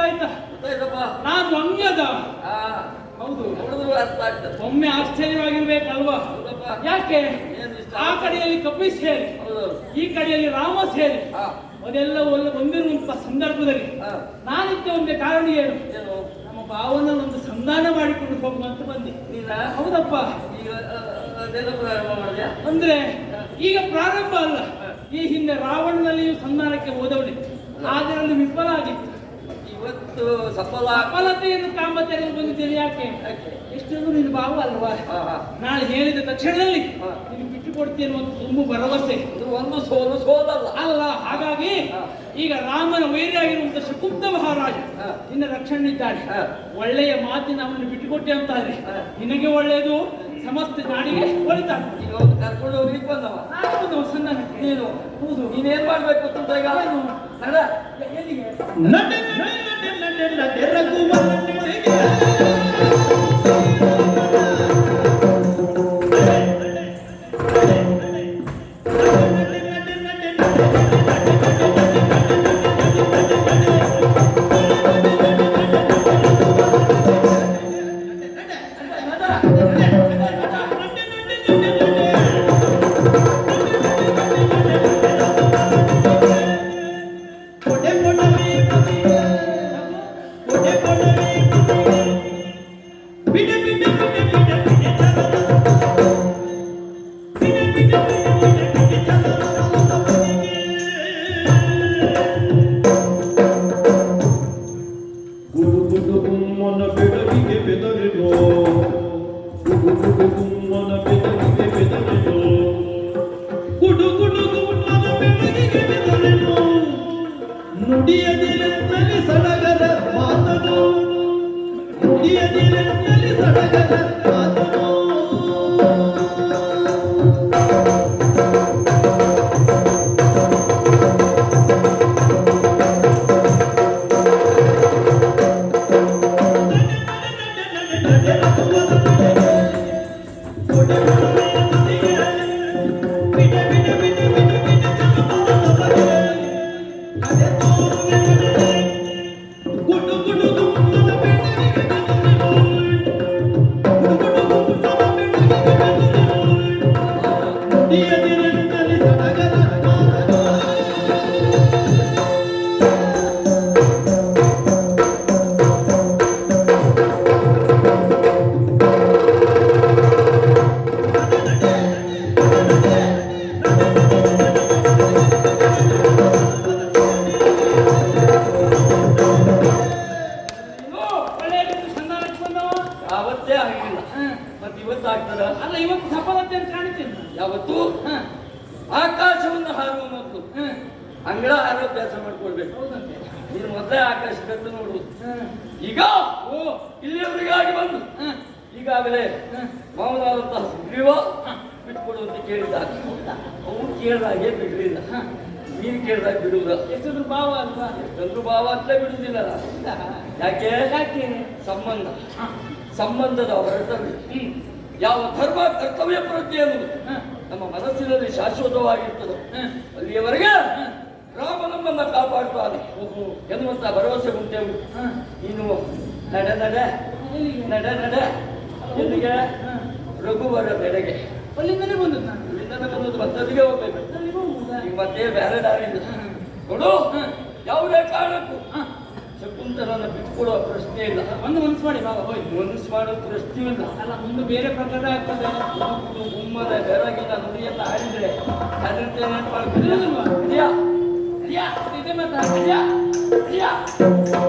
ಗೊತ್ತಾಯ್ತಾ? ನಾನು ಅಂಗದ. ಹೌದು, ಅರ್ಥ ಆಗ್ತದೆ. ಒಮ್ಮೆ ಆಶ್ಚರ್ಯವಾಗಿರ್ಬೇಕಲ್ವಾ? ಯಾಕೆ ಆ ಕಡೆಯಲ್ಲಿ ಕಪಿ ಸೇರಿ ಈ ಕಡೆಯಲ್ಲಿ ರಾಮ ಸೇರಿ ಅದೆಲ್ಲ ಒಂದಿರುವಂತ ಸಂದರ್ಭದಲ್ಲಿ ನಾನಿದ್ದ ಒಂದೇ ಕಾರಣ ಏನು? ನಮ್ಮ ಭಾವನ ಒಂದು ಸಂಧಾನ ಮಾಡಿಕೊಂಡು ಹೋಗುವಂತ ಬಂದೆ. ಹೌದಪ್ಪ. ಅಂದ್ರೆ ಈಗ ಪ್ರಾರಂಭ ಅಲ್ಲ, ಈ ಹಿಂದೆ ರಾವಣನಲ್ಲಿಯೂ ಸಂಧಾನಕ್ಕೆ ಹೋದವಳೆ, ಅದರಲ್ಲಿ ವಿಫಲ ಆಗಿತ್ತು. ಇವತ್ತು ಸಫಲತೆಯನ್ನು ಕಾಂಬತೆಯನ್ನು ಬಂದಿದ್ದೇನೆ. ಯಾಕೆ? ಎಷ್ಟೊಂದು ನಿನ್ನ ಭಾವ ಅಲ್ವಾ? ನಾಳೆ ಹೇಳಿದ ತಕ್ಷಣದಲ್ಲಿ ನೀನು ಬಿಟ್ಟು ಕೊಡ್ತೀನಿ ಅಂತ ತುಂಬ ಭರವಸೆ. ಒಂದು ಸೋಲಲ್ಲ ಅಲ್ಲ. ಹಾಗಾಗಿ ಈಗ ರಾಮನ ವೈರಿಯಾಗಿರುವಂತ ಶಕುಂತ ಮಹಾರಾಜ ನಿನ್ನ ರಕ್ಷಣೆ ಇದ್ದಾನೆ. ಒಳ್ಳೆಯ ಮಾತಿನ ಅವನನ್ನು ಬಿಟ್ಟುಕೊಟ್ಟೆ ಅಂತಾದ್ರೆ ನಿನಗೆ ಒಳ್ಳೆಯದು, ಸಮಸ್ತ ನಾಡಿಗೆ ಒಳಿತಾಗ್ತದೆ. ಕರ್ಕೊಂಡು ಹೋಗ್ಲಿಕ್ಕೆ ಬಂದವ ಸಂಧಾನಕ್ಕೆ. ನೀನು ಹೌದು, ನೀನೇನ್ ಮಾಡ್ಬೇಕು ಅಂತ ಈಗ ನುಡಿಯದಿರಲಿ ಸಡಗರ ಮಾತನು, ನುಡಿಯದಿರಲಿ ಸಡಗರ ಮಾತನು. ಅಲ್ಲ, ಇವತ್ತು ಸಫಲತೆ ಅಂತ ಕಾಣ್ತೀನಿ. ಯಾವತ್ತು ಆಕಾಶವನ್ನು ಹಾರುವ ಮೊದಲು ಅಂಗಳ ಹಾರೋ ಅಭ್ಯಾಸ ಮಾಡ್ಕೊಳ್ಬೇಕು. ನೀನು ಮೊದಲೇ ಆಕಾಶಕ್ಕಂತ ನೋಡುವುದು. ಈಗ ಇಲ್ಲಿಯವರಿಗಾಗಿ ಬಂದು ಈಗಾಗಲೇ ಮೌನಾದಂತಹ ಸುಗ್ರೀವ ಬಿಟ್ಕೊಡುವಂತೆ ಕೇಳಿದಾಗ ಅವನು ಕೇಳಿದಾಗೆ ಬಿಡಲಿಲ್ಲ, ನೀನು ಕೇಳಿದಾಗ ಬಿಡುವುದ. ಎಷ್ಟೊಂದು ಭಾವ ಅಲ್ವಾ? ಎಷ್ಟೊಂದು ಭಾವ ಅಂತಲೇ ಬಿಡುವುದಿಲ್ಲ. ಯಾಕೆ? ಸಂಬಂಧದ ಹೊರತಲ್ಲಿ ಯಾವ ಧರ್ಮ ಕರ್ತವ್ಯ ಪ್ರವೃತ್ತಿ ಎನ್ನುವುದು ನಮ್ಮ ಮನಸ್ಸಿನಲ್ಲಿ ಶಾಶ್ವತವಾಗಿರ್ತದೆ ಅಲ್ಲಿಯವರೆಗೆ ರಾಮ ನಮ್ಮನ್ನ ಕಾಪಾಡುತ್ತಾನೆ ಎನ್ನುವಂತ ಭರವಸೆ ಉಂಟೆ. ನೀನು ನಡೆ ನಡೆ ನಡೆ ನಡೆ ಎಲ್ಲಿಗೆ? ರಘುವರ ನೆಡೆಗೆ. ಅಲ್ಲಿಂದನೇ ಬಂದದ್ದು ನಾನು. ಅಲ್ಲಿಂದನೇ ಬಂದದ್ದು ಮತ್ತಲ್ಲಿಗೆ ಹೋಗ್ಬೇಕು. ಈಗ ಮತ್ತೆ ಬೇರೆ ದಾರಿಯಿಂದ ಕೊಡು. ಯಾವುದೇ ಕಾರಣಕ್ಕೂ ಶಕುಂತಲನ್ನ ಬಿಟ್ಕೊಡುವ ಪ್ರಶ್ನೆ ಇಲ್ಲ. ಒಂದು ಮನಸ್ಸು ಮಾಡಿ ಬಾಬಾ ಹೋಯ್ತು. ಮನಸ್ಸು ಮಾಡೋ ಪ್ರಶ್ನೆಯೂ ಇಲ್ಲ. ಅಲ್ಲ, ಮುಂದೆ ಬೇರೆ ಪ್ರಕಾರ ಆಗ್ತದೆ. ಗುಮ್ಮದ ಬೆರಗಿನ ನುಡಿಯನ್ನ ಆಡಿದ್ರೆ ಹೆದರ್ತೇನೆ ಅಂತ ಇದೆ ಮಾತ್ರ.